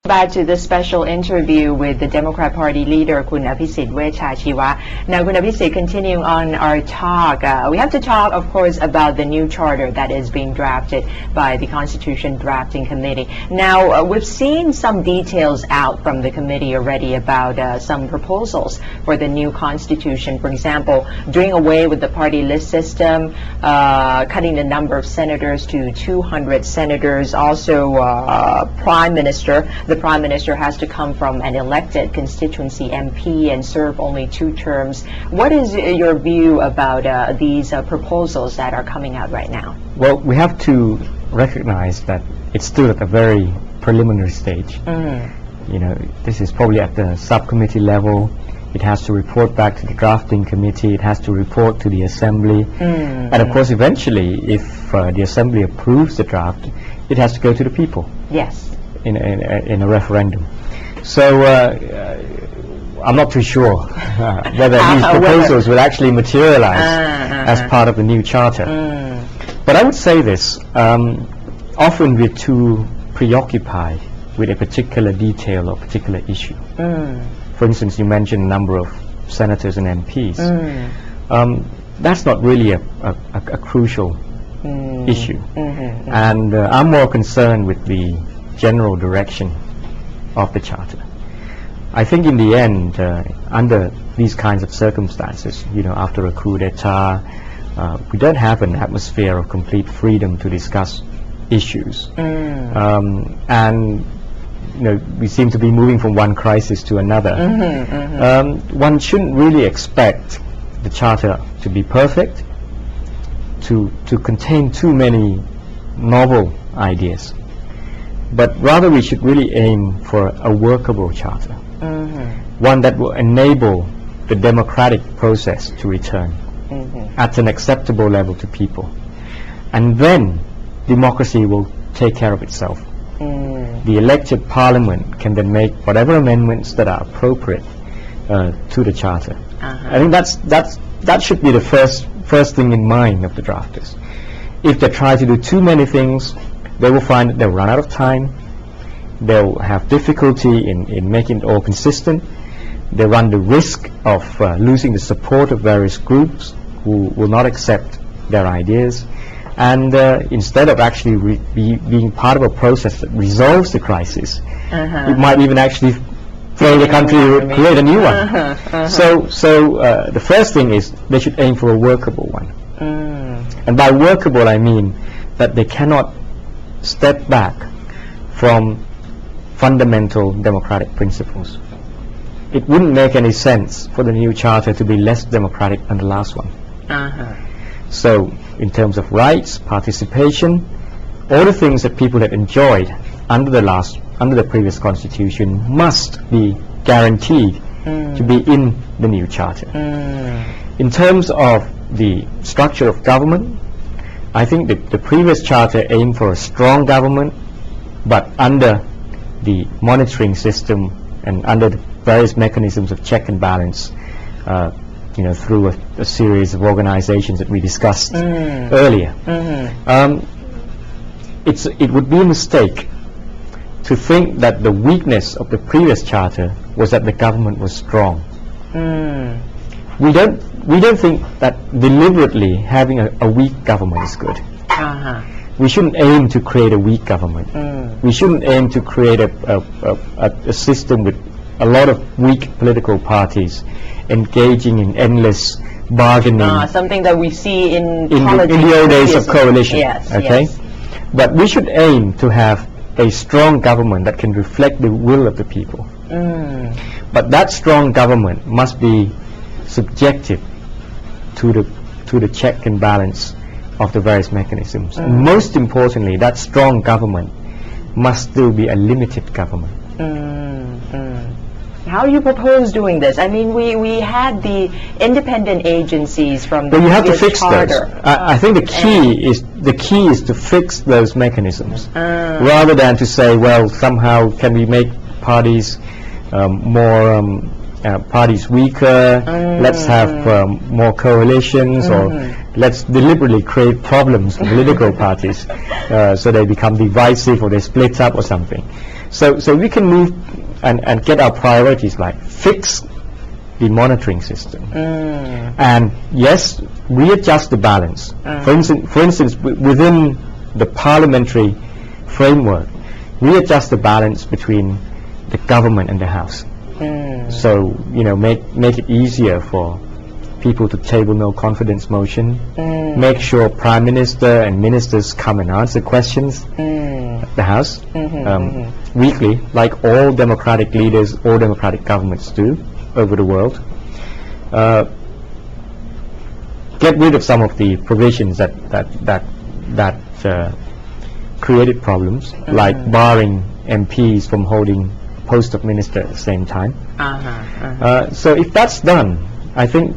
Back to this special interview with the Democrat Party leader, Kun Apisit Vechachiwa. Now, Kun Apisit, continuing on our talk, we have to talk, of course, about the new charter that is being drafted by the Constitution Drafting Committee. Now, we've seen some details out from the committee already about some proposals for the new Constitution. For example, doing away with the party list system, cutting the number of senators to 200 senators, also the Prime Minister has to come from an elected constituency MP and serve only 2 terms. What is your view about these proposals that are coming out right now? Well, we have to recognize that it's still at a very preliminary stage. You know, this is probably at the subcommittee level. It has to report back to the drafting committee. It has to report to the assembly. And of course, eventually, if the assembly approves the draft, it has to go to the people. Yes. In a referendum. So I'm not too sure whether these proposals will actually materialize as part of the new charter. But I would say this, often we're too preoccupied with a particular detail or particular issue. For instance, you mentioned a number of senators and MPs. That's not really a crucial issue. And I'm more concerned with the general direction of the charter. I think in the end, under these kinds of circumstances, you know, after a coup d'etat, we don't have an atmosphere of complete freedom to discuss issues. And you know, we seem to be moving from one crisis to another. One shouldn't really expect the charter to be perfect, to contain too many novel ideas. But rather we should really aim for a workable charter, one that will enable the democratic process to return at an acceptable level to people. And then democracy will take care of itself. The elected parliament can then make whatever amendments that are appropriate to the charter. I think that should be the first thing in mind of the drafters. If they try to do too many things, they will find that they'll run out of time, they'll have difficulty in making it all consistent, they run the risk of losing the support of various groups who will not accept their ideas, and instead of actually being part of a process that resolves the crisis, it might even actually throw the country, create a new one. So the first thing is they should aim for a workable one. And by workable I mean that they cannot step back from fundamental democratic principles. It wouldn't make any sense for the new charter to be less democratic than the last one. So in terms of rights, participation, all the things that people had enjoyed under the previous constitution must be guaranteed to be in the new charter. In terms of the structure of government, I think the previous charter aimed for a strong government, but under the monitoring system and under the various mechanisms of check and balance, you know, through a series of organizations that we discussed earlier. It would be a mistake to think that the weakness of the previous charter was that the government was strong. We don't think that deliberately having a weak government is good. We shouldn't aim to create a weak government. We shouldn't aim to create a system with a lot of weak political parties engaging in endless bargaining. Something that we see in politics in the old days of coalition. Yes, okay? Yes. But we should aim to have a strong government that can reflect the will of the people. But that strong government must be subjective to the check and balance of the various mechanisms. And most importantly, that strong government must still be a limited government. How do you propose doing this? I mean, we had the independent agencies from the you have to fix charter. those. I think the key is to fix those mechanisms, rather than to say, well, somehow can we make parties more parties weaker? Let's have more coalitions, or let's deliberately create problems for political parties so they become divisive or they split up or something. So we can move and get our priorities right. Fix the monitoring system, and yes, readjust the balance. For instance, within the parliamentary framework, readjust the balance between the government and the House. So make it easier for people to table no confidence motion. Make sure Prime Minister and ministers come and answer questions at the House weekly, like all democratic leaders, all democratic governments do over the world. Get rid of some of the provisions that created problems, like barring MPs from holding post of minister at the same time. So if that's done, I think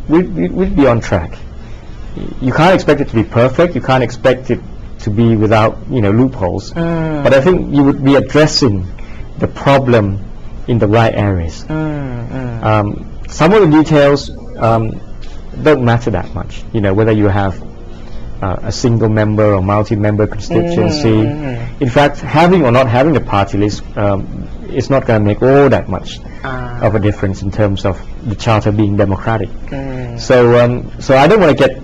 we'd be on track. You can't expect it to be perfect. You can't expect it to be without loopholes. But I think you would be addressing the problem in the right areas. Some of the details don't matter that much. Whether you have a single member or multi-member constituency. In fact, having or not having a party list is not going to make all that much of a difference in terms of the charter being democratic. So I don't want to get,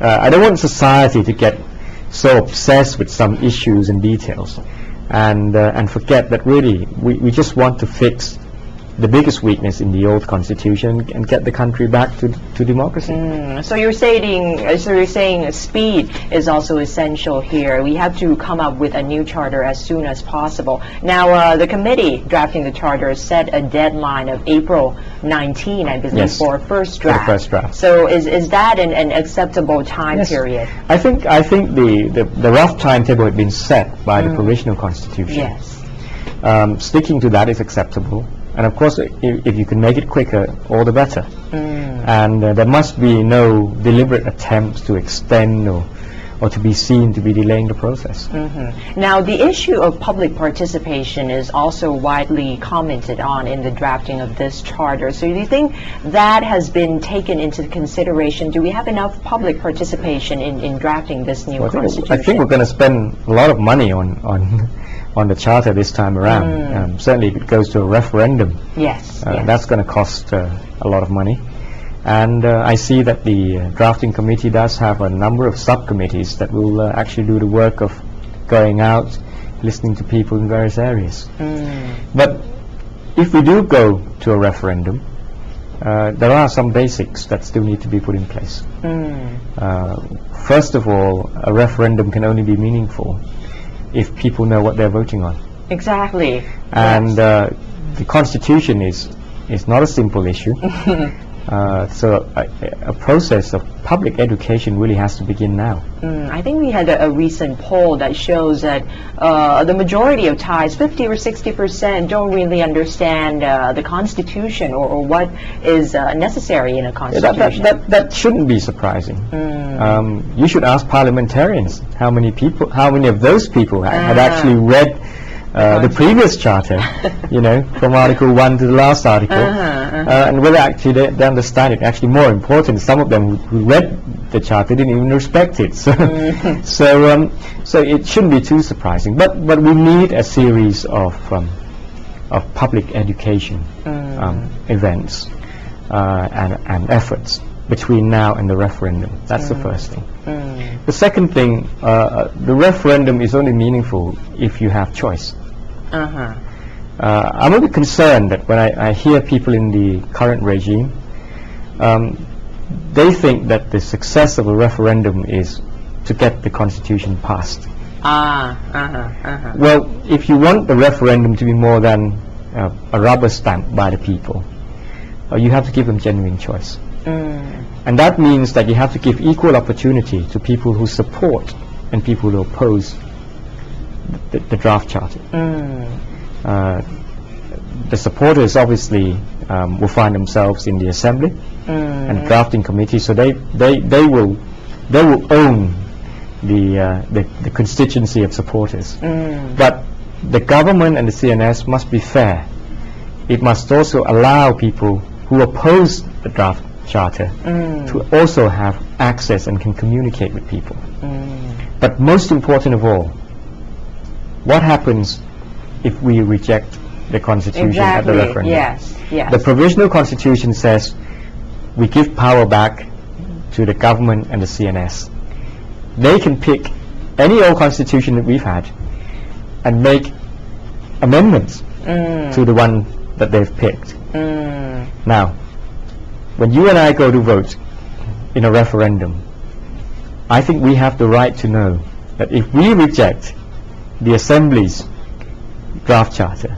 I don't want society to get so obsessed with some issues and details, and forget that really we just want to fix the biggest weakness in the old constitution and get the country back to democracy. So you're saying speed is also essential here. We have to come up with a new charter as soon as possible. Now the committee drafting the charter set a deadline of April 19, I believe, yes, for first draft. For the first draft. So is that an acceptable time yes. period? I think the rough timetable had been set by the provisional constitution. Yes. Sticking to that is acceptable. And of course, if you can make it quicker, all the better. And there must be no deliberate attempts to extend or to be seen to be delaying the process. Now, the issue of public participation is also widely commented on in the drafting of this charter. So do you think that has been taken into consideration? Do we have enough public participation in drafting this new constitution? I think we're going to spend a lot of money on the charter this time around. Certainly if it goes to a referendum, yes. That's going to cost a lot of money. And I see that the drafting committee does have a number of subcommittees that will actually do the work of going out, listening to people in various areas. But if we do go to a referendum, there are some basics that still need to be put in place. First of all, a referendum can only be meaningful if people know what they're voting on. Exactly. And the Constitution is not a simple issue. So a process of public education really has to begin now. I think we had a recent poll that shows that the majority of Thais, 50 or 60%, don't really understand the Constitution or what is necessary in a Constitution. That shouldn't be surprising. You should ask parliamentarians how many of those people had actually read the previous charter, from Article 1 to the last article, and whether actually they understand it. Actually, more important, some of them who read the charter didn't even respect it. So it shouldn't be too surprising. But we need a series of public education events and efforts between now and the referendum. That's the first thing. The second thing, the referendum is only meaningful if you have choice. I'm a bit concerned that when I hear people in the current regime, they think that the success of a referendum is to get the Constitution passed. Well, if you want the referendum to be more than a rubber stamp by the people, you have to give them genuine choice. And that means that you have to give equal opportunity to people who support and people who oppose the draft charter. The supporters obviously will find themselves in the assembly and drafting committee, so they will own the constituency of supporters. But the government and the CNS must be fair. It must also allow people who oppose the draft charter to also have access and can communicate with people. But most important of all, what happens if we reject the constitution at the Exactly. referendum. Yes. Yes. The provisional constitution says we give power back to the government and the CNS. They can pick any old constitution that we've had and make amendments to the one that they've picked. Now, when you and I go to vote in a referendum, I think we have the right to know that if we reject the Assembly's draft charter,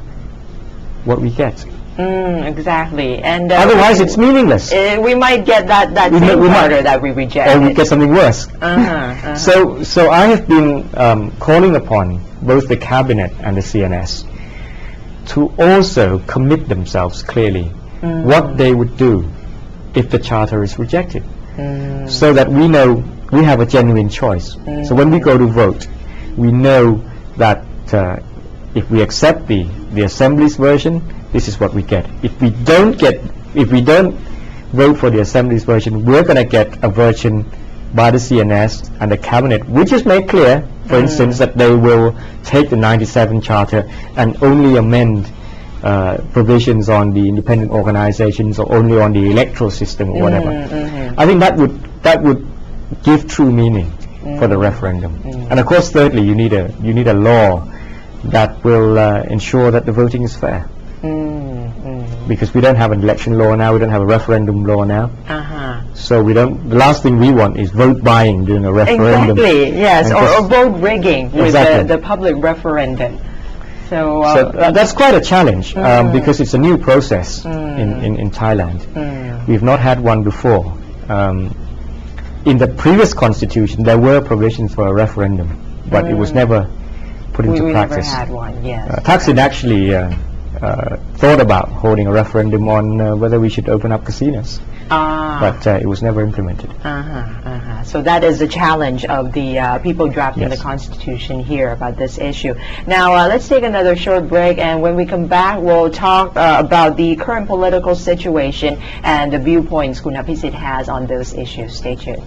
what we get. Exactly. And Otherwise, it's meaningless. We might get that We same might- charter that we rejected. Or we get something worse. So I have been calling upon both the cabinet and the CNS to also commit themselves clearly what they would do if the charter is rejected, so that we know we have a genuine choice. So when we go to vote, we know that if we accept the Assembly's version, this is what we get. If we don't vote for the Assembly's version, we're going to get a version by the CNS and the cabinet, which is made clear, for instance, that they will take the 97 charter and only amend provisions on the independent organizations or only on the electoral system or whatever. I think that would give true meaning for the referendum. And of course, thirdly, you need a law that will ensure that the voting is fair. Because we don't have an election law now, we don't have a referendum law now. So the last thing we want is vote buying during a referendum. Exactly, yes, And or just- vote rigging with Exactly. the public referendum. So That's quite a challenge because it's a new process in Thailand. We've not had one before. In the previous constitution, there were provisions for a referendum, but it was never put into we never practice. had one, yes. Thaksin actually thought about holding a referendum on whether we should open up casinos, but it was never implemented. So that is the challenge of the people drafting Yes. the Constitution here about this issue. Now, let's take another short break, and when we come back, we'll talk about the current political situation and the viewpoints Kun Apisit has on those issues. Stay tuned.